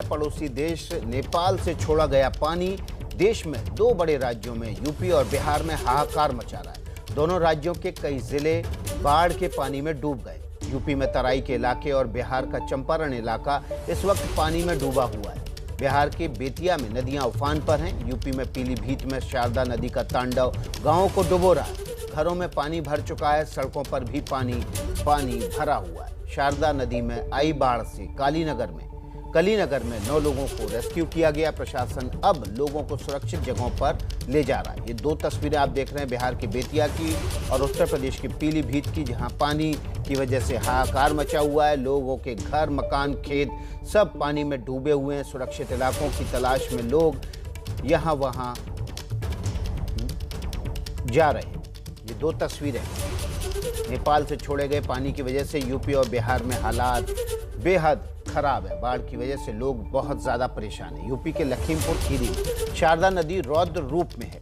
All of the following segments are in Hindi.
पड़ोसी देश नेपाल से छोड़ा गया पानी देश में दो बड़े राज्यों में यूपी और बिहार में हाहाकार मचा रहा है। दोनों राज्यों के कई जिले बाढ़ के पानी में डूब गए। यूपी में तराई के इलाके और बिहार का चंपारण इलाका इस वक्त पानी में डूबा हुआ है। बिहार के बेतिया में नदियां उफान पर हैं। यूपी में पीलीभीत में शारदा नदी का तांडव गांवों को डुबो रहा है। घरों में पानी भर चुका है, सड़कों पर भी पानी भरा हुआ है। शारदा नदी में आई बाढ़ से कलीनगर में 9 लोगों को रेस्क्यू किया गया। प्रशासन अब लोगों को सुरक्षित जगहों पर ले जा रहा है। ये दो तस्वीरें आप देख रहे हैं बिहार के बेतिया की और उत्तर प्रदेश के पीलीभीत की, जहां पानी की वजह से हाहाकार मचा हुआ है। लोगों के घर, मकान, खेत सब पानी में डूबे हुए हैं। सुरक्षित इलाकों की तलाश में लोग यहाँ वहाँ जा रहे हैं। ये दो तस्वीरें नेपाल से छोड़े गए पानी की वजह से यूपी और बिहार में हालात बेहद खराब है। बाढ़ की वजह से लोग बहुत ज्यादा परेशान हैं। यूपी के लखीमपुर खीरी में शारदा नदी रौद्र रूप में है।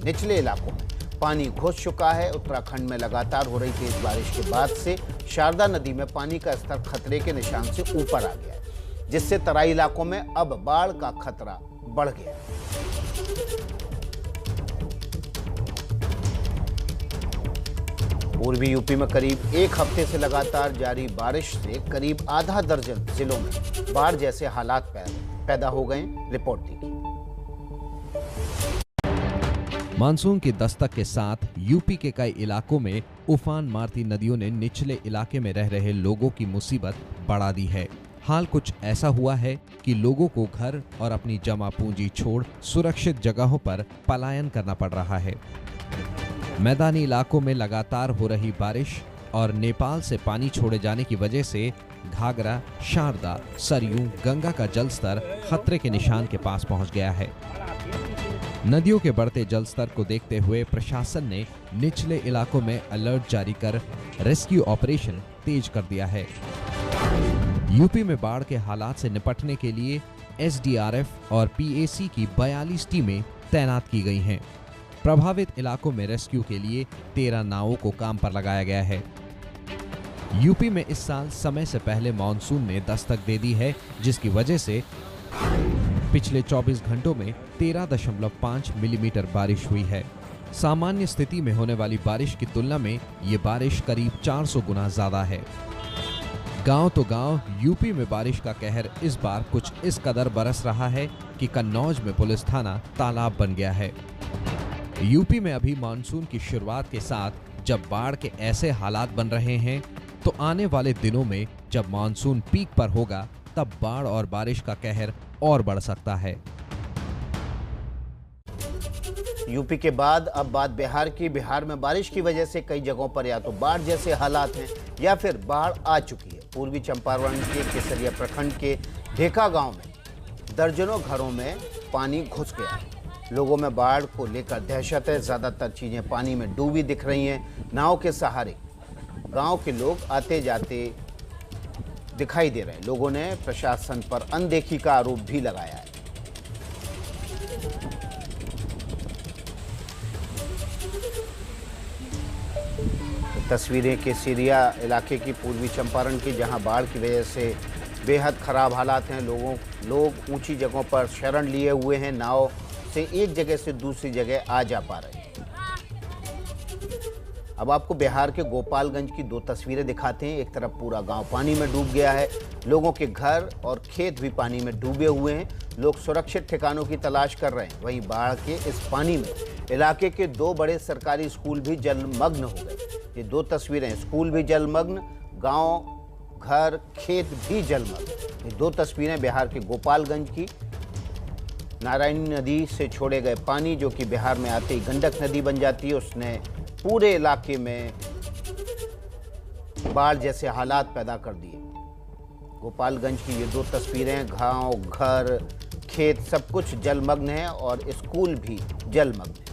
निचले इलाकों में पानी घुस चुका है। उत्तराखंड में लगातार हो रही तेज बारिश के बाद से शारदा नदी में पानी का स्तर खतरे के निशान से ऊपर आ गया है, जिससे तराई इलाकों में अब बाढ़ का खतरा बढ़ गया है। पूर्वी यूपी में करीब एक हफ्ते से लगातार जारी बारिश से करीब आधा दर्जन जिलों में बाढ़ जैसे हालात पैदा हो गए। रिपोर्ट देखिए। मानसून की दस्तक के साथ यूपी के कई इलाकों में उफान मारती नदियों ने निचले इलाके में रह रहे लोगों की मुसीबत बढ़ा दी है। हाल कुछ ऐसा हुआ है कि लोगों को घर और अपनी जमा पूंजी छोड़ सुरक्षित जगहों पर पलायन करना पड़ रहा है। मैदानी इलाकों में लगातार हो रही बारिश और नेपाल से पानी छोड़े जाने की वजह से घाघरा, शारदा, सरयू, गंगा का जलस्तर खतरे के निशान के पास पहुंच गया है। नदियों के बढ़ते जलस्तर को देखते हुए प्रशासन ने निचले इलाकों में अलर्ट जारी कर रेस्क्यू ऑपरेशन तेज कर दिया है। यूपी में बाढ़ के हालात से निपटने के लिए एसडीआरएफ और पीएसी की 42 टीमें तैनात की गई हैं। प्रभावित इलाकों में रेस्क्यू के लिए 13 नावों को काम पर लगाया गया है। यूपी में इस साल समय से पहले मानसून ने दस्तक दे दी है, जिसकी वजह से पिछले 24 घंटों में 13.5 मिलीमीटर बारिश हुई है। सामान्य स्थिति में होने वाली बारिश की तुलना में ये बारिश करीब 400 गुना ज्यादा है। गांव तो गांव यूपी में बारिश का कहर इस बार कुछ इस कदर बरस रहा है कि कन्नौज में पुलिस थाना तालाब बन गया है। यूपी में अभी मानसून की शुरुआत के साथ जब बाढ़ के ऐसे हालात बन रहे हैं, तो आने वाले दिनों में जब मानसून पीक पर होगा, तब बाढ़ और बारिश का कहर और बढ़ सकता है। यूपी के बाद अब बात बिहार की। बिहार में बारिश की वजह से कई जगहों पर या तो बाढ़ जैसे हालात हैं या फिर बाढ़ आ चुकी है। पूर्वी चंपारण के केसरिया प्रखंड के ढेका गांव में दर्जनों घरों में पानी घुस गया है। लोगों में बाढ़ को लेकर दहशत है। ज्यादातर चीजें पानी में डूबी दिख रही हैं। नाव के सहारे गांव के लोग आते जाते दिखाई दे रहे हैं। लोगों ने प्रशासन पर अनदेखी का आरोप भी लगाया है। तस्वीरें केसरिया इलाके की, पूर्वी चंपारण की, जहां बाढ़ की वजह से बेहद खराब हालात हैं। लोग ऊंची जगहों पर शरण लिए हुए हैं। नाव से एक जगह से दूसरी जगह आ जा पा रहे हैं। अब आपको बिहार के गोपालगंज की 2 तस्वीरें दिखाते हैं। एक तरफ पूरा गांव पानी में डूब गया है। लोगों के घर और खेत भी पानी में डूबे हुए हैं। लोग सुरक्षित ठिकानों की तलाश कर रहे हैं। वहीं बाढ़ के इस पानी में इलाके के 2 बड़े सरकारी स्कूल भी जलमग्न हो गए। ये 2 तस्वीरें, स्कूल भी जलमग्न, गांव, घर, खेत भी जलमग्न। ये 2 तस्वीरें बिहार के गोपालगंज की। नारायणी नदी से छोड़े गए पानी, जो कि बिहार में आते ही गंडक नदी बन जाती है, उसने पूरे इलाके में बाढ़ जैसे हालात पैदा कर दिए। गोपालगंज की ये 2 तस्वीरें, गांव, घर, खेत सब कुछ जलमग्न है और स्कूल भी जलमग्न है।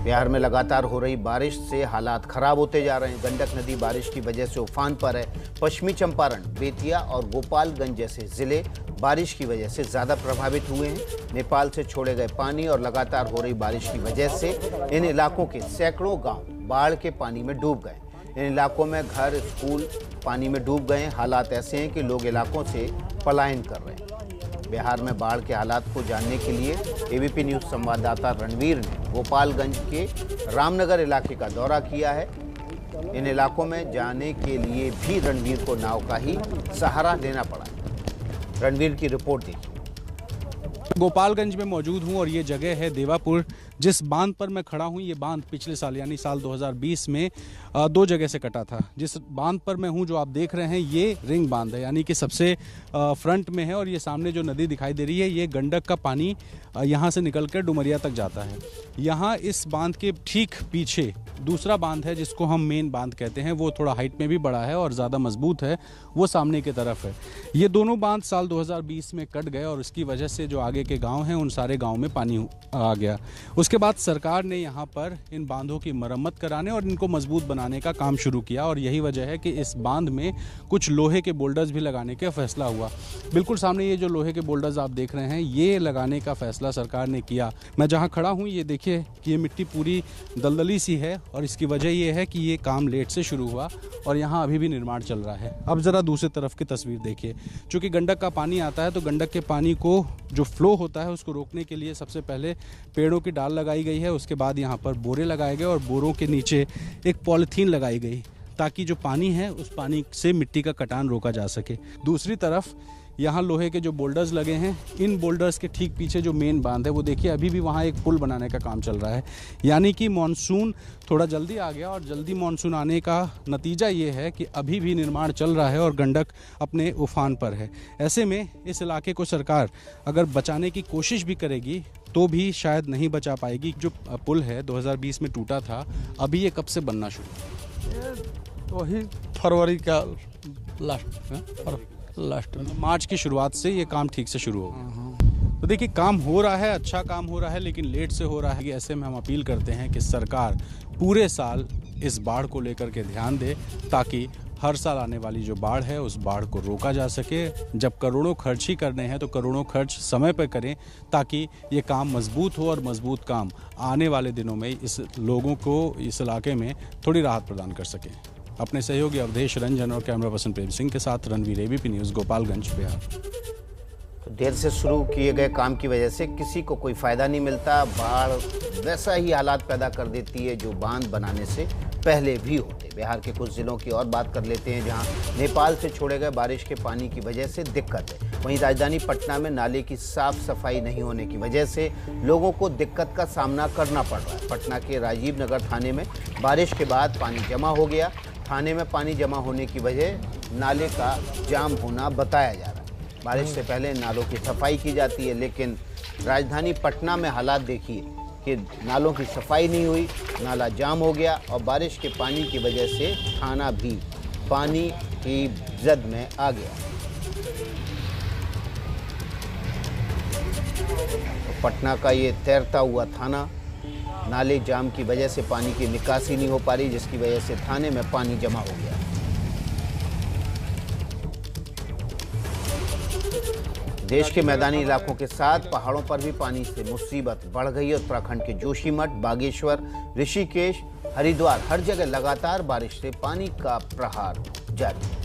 बिहार में लगातार हो रही बारिश से हालात खराब होते जा रहे हैं। गंडक नदी बारिश की वजह से उफान पर है। पश्चिमी चंपारण, बेतिया और गोपालगंज जैसे जिले बारिश की वजह से ज़्यादा प्रभावित हुए हैं। नेपाल से छोड़े गए पानी और लगातार हो रही बारिश की वजह से इन इलाकों के सैकड़ों गांव बाढ़ के पानी में डूब गए। इन इलाकों में घर, स्कूल पानी में डूब गए हैं। हालात ऐसे हैं कि लोग इलाकों से पलायन कर रहे हैं। बिहार में बाढ़ के हालात को जानने के लिए एबीपी न्यूज़ संवाददाता रणवीर ने गोपालगंज के रामनगर इलाके का दौरा किया है। इन इलाकों में जाने के लिए भी रणवीर को नाव का ही सहारा लेना पड़ा। रणवीर की रिपोर्ट देखिए। गोपालगंज में मौजूद हूं और ये जगह है देवापुर। जिस बांध पर मैं खड़ा हूं, ये बांध पिछले साल यानी साल 2020 में 2 जगह से कटा था। जिस बांध पर मैं हूं, जो आप देख रहे हैं, ये रिंग बांध है, यानी कि सबसे फ्रंट में है। और ये सामने जो नदी दिखाई दे रही है, ये गंडक का पानी यहाँ से निकलकर डुमरिया तक जाता है। यहाँ इस बांध के ठीक पीछे दूसरा बांध है, जिसको हम मेन बांध कहते हैं। वो थोड़ा हाइट में भी बड़ा है और ज़्यादा मजबूत है, वो सामने की तरफ है। ये दोनों बांध साल 2020 में कट गए और इसकी वजह से जो आगे के गांव हैं, उन सारे गांव में पानी आ गया। उसके बाद सरकार ने यहाँ पर इन बांधों की मरम्मत कराने और इनको मजबूत बनाने का काम शुरू किया। और यही वजह है कि इस बांध में कुछ लोहे के बोल्डर्स भी लगाने का फैसला हुआ। बिल्कुल सामने ये जो लोहे के बोल्डर्स आप देख रहे हैं, ये लगाने का फैसला सरकार ने किया। मैं जहाँ खड़ा हूँ, ये देखिए कि ये मिट्टी पूरी दलदली सी है और इसकी वजह ये है कि ये काम लेट से शुरू हुआ और यहाँ अभी भी निर्माण चल रहा है। अब ज़रा दूसरी तरफ की तस्वीर देखिए। चूँकि गंडक का पानी आता है, तो गंडक के पानी को जो फ्लो होता है, उसको रोकने के लिए सबसे पहले पेड़ों की डाल लगाई गई है। उसके बाद यहाँ पर बोरे लगाए गए और बोरों के नीचे एक पॉलीथीन लगाई गई, ताकि जो पानी है, उस पानी से मिट्टी का कटान रोका जा सके। दूसरी तरफ यहाँ लोहे के जो बोल्डर्स लगे हैं, इन बोल्डर्स के ठीक पीछे जो मेन बांध है, वो देखिए अभी भी वहाँ एक पुल बनाने का काम चल रहा है। यानी कि मानसून थोड़ा जल्दी आ गया और जल्दी मानसून आने का नतीजा ये है कि अभी भी निर्माण चल रहा है और गंडक अपने उफान पर है। ऐसे में इस इलाके को सरकार अगर बचाने की कोशिश भी करेगी, तो भी शायद नहीं बचा पाएगी। जो पुल है 2020 में टूटा था, अभी ये कब से बनना शुरू? वही फरवरी का लास्ट मार्च की शुरुआत से ये काम ठीक से शुरू होगा। तो देखिए, काम हो रहा है, अच्छा काम हो रहा है, लेकिन लेट से हो रहा है। ऐसे में हम अपील करते हैं कि सरकार पूरे साल इस बाढ़ को लेकर के ध्यान दे, ताकि हर साल आने वाली जो बाढ़ है, उस बाढ़ को रोका जा सके। जब करोड़ों खर्च ही करने हैं, तो करोड़ों खर्च समय पर करें, ताकि ये काम मजबूत हो और मजबूत काम आने वाले दिनों में इस लोगों को इस इलाके में थोड़ी राहत प्रदान कर सके। अपने सहयोगी अवधेश रंजन और कैमरा पर्सन प्रेम सिंह के साथ रणवीर, एबीपी न्यूज़, गोपालगंज, बिहार। देर से शुरू किए गए काम की वजह से किसी को कोई फायदा नहीं मिलता। बाढ़ वैसा ही हालात पैदा कर देती है जो बांध बनाने से पहले भी होते। बिहार के कुछ जिलों की और बात कर लेते हैं, जहां नेपाल से छोड़े गए बारिश के पानी की वजह से दिक्कत है। वहीं राजधानी पटना में नाले की साफ सफाई नहीं होने की वजह से लोगों को दिक्कत का सामना करना पड़ रहा है। पटना के राजीव नगर थाने में बारिश के बाद पानी जमा हो गया। थाने में पानी जमा होने की वजह नाले का जाम होना बताया जा रहा है। बारिश से पहले नालों की सफाई की जाती है, लेकिन राजधानी पटना में हालात देखिए कि नालों की सफाई नहीं हुई, नाला जाम हो गया और बारिश के पानी की वजह से थाना भी पानी की जद में आ गया। तो पटना का ये तैरता हुआ थाना, नाले जाम की वजह से पानी की निकासी नहीं हो पा रही, जिसकी वजह से थाने में पानी जमा हो गया। देश के मैदानी इलाकों के साथ पहाड़ों पर भी पानी से मुसीबत बढ़ गई है। उत्तराखंड के जोशीमठ, बागेश्वर, ऋषिकेश, हरिद्वार, हर जगह लगातार बारिश से पानी का प्रहार जारी है।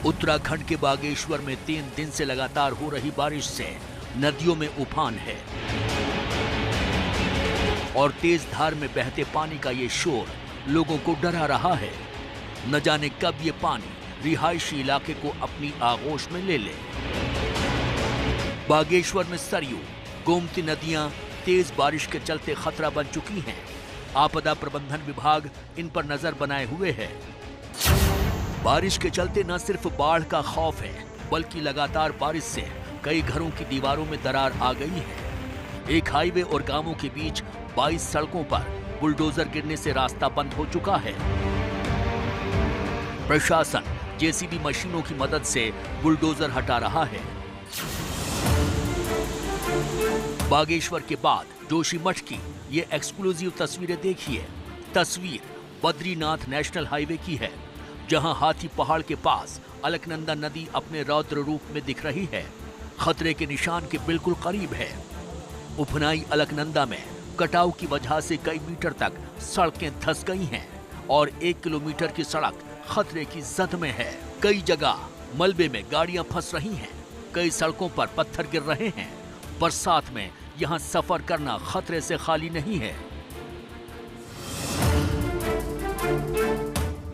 उत्तराखंड के बागेश्वर में 3 दिन से लगातार हो रही बारिश से नदियों में उफान है और तेज धार में बहते पानी का ये शोर लोगों को डरा रहा है। न जाने कब ये पानी रिहायशी इलाके को अपनी आगोश में ले ले। बागेश्वर में सरयू, गोमती नदियां तेज बारिश के चलते खतरा बन चुकी हैं। आपदा प्रबंधन विभाग इन पर नजर बनाए हुए है। बारिश के चलते न सिर्फ बाढ़ का खौफ है, बल्कि लगातार बारिश से कई घरों की दीवारों में दरार आ गई है। एक हाईवे और गांवों के बीच 22 सड़कों पर बुलडोजर गिरने से रास्ता बंद हो चुका है। प्रशासन जेसीबी मशीनों की मदद से बुलडोजर हटा रहा है। बागेश्वर के बाद जोशीमठ की ये एक्सक्लूसिव तस्वीरें देखिए। तस्वीर बद्रीनाथ नेशनल हाईवे की है, जहां हाथी पहाड़ के पास अलकनंदा नदी अपने रौद्र रूप में दिख रही है। खतरे के निशान के बिल्कुल करीब है। उफनाई अलकनंदा में कटाव की वजह से कई मीटर तक सड़कें धंस गई हैं और 1 किलोमीटर की सड़क खतरे की जद में है। कई जगह मलबे में गाड़ियां फंस रही हैं, कई सड़कों पर पत्थर गिर रहे हैं। बरसात में यहां सफर करना खतरे से खाली नहीं है।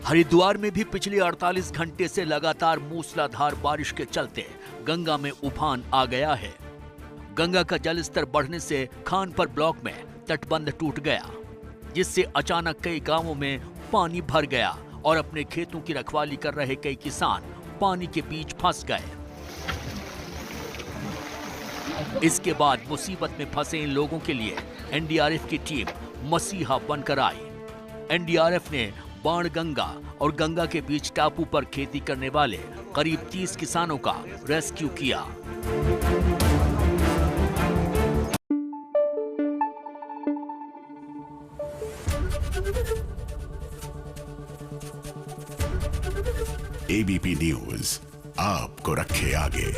हरिद्वार में भी पिछले 48 घंटे से लगातार मूसलाधार बारिश के चलते गंगा में उफान आ गया है। गंगा का जलस्तर बढ़ने से खानपुर ब्लॉक में तटबंध टूट गया, जिससे अचानक कई गांवों में पानी भर गया और अपने खेतों की रखवाली कर रहे कई किसान पानी के बीच फंस गए। इसके बाद मुसीबत में फंसे इन लोगों के लिए एनडीआरएफ की टीम मसीहा बनकर आई। एनडीआरएफ ने बाणगंगा और गंगा के बीच टापू पर खेती करने वाले करीब 30 किसानों का रेस्क्यू किया। एबीपी न्यूज आपको रखे आगे।